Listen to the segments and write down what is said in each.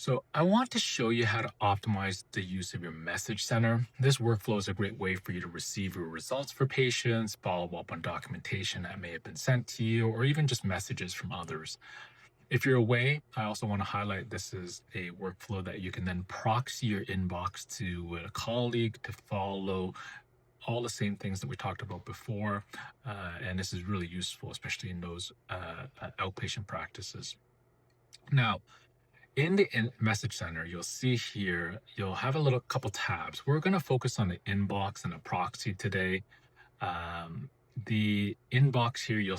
So I want to show you how to optimize the use of your message center. This workflow is a great way for you to receive your results for patients, follow up on documentation that may have been sent to you, or even just messages from others. If you're away, I also want to highlight this is a workflow that you can then proxy your inbox to a colleague to follow all the same things that we talked about before. And this is really useful, especially in those outpatient practices. Now, in the message center, you'll see here, you'll have a little couple tabs. We're going to focus on the inbox and the proxy today. The inbox here you'll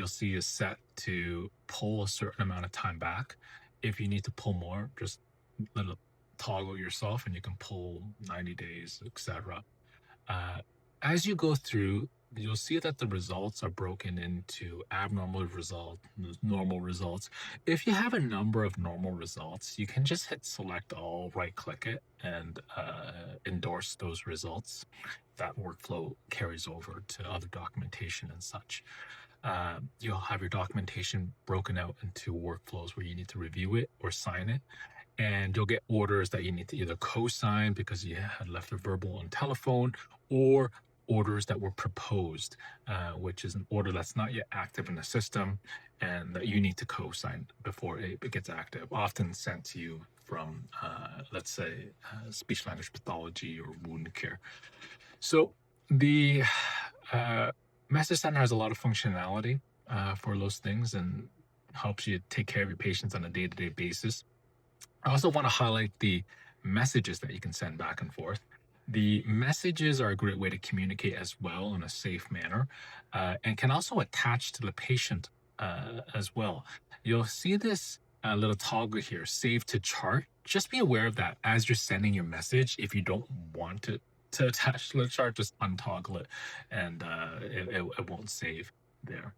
see is set to pull a certain amount of time back. If you need to pull more, just let it toggle yourself and you can pull 90 days, etc. Uh, as you go through, you'll see that the results are broken into abnormal result, normal results. If you have a number of normal results, you can just hit select all, right click it, and endorse those results. That workflow carries over to other documentation and such. You'll have your documentation broken out into workflows where you need to review it or sign it, and you'll get orders that you need to either co-sign because you had left a verbal on telephone, or orders that were proposed, which is an order that's not yet active in the system and that you need to co-sign before it gets active, often sent to you from, let's say, speech language pathology or wound care. So the uh, Message Center has a lot of functionality for those things and helps you take care of your patients on a day-to-day basis. I also want to highlight the messages that you can send back and forth. The messages are a great way to communicate as well in a safe manner, and can also attach to the patient as well. You'll see this little toggle here, save to chart. Just be aware of that as you're sending your message. If you don't want to attach to the chart, just untoggle it and it won't save there.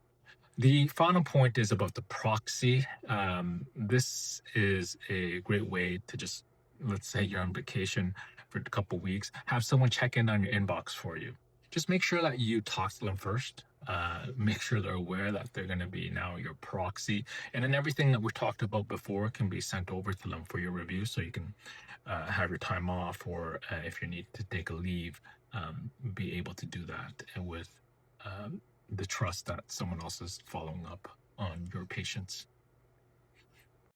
The final point is about the proxy. This is a great way to just, let's say you're on vacation for a couple weeks, have someone check in on your inbox for you. Just make sure that you talk to them first. Make sure they're aware that they're going to be now your proxy. And then everything that we talked about before can be sent over to them for your review so you can have your time off, or if you need to take a leave, be able to do that with um, the trust that someone else is following up on your patients.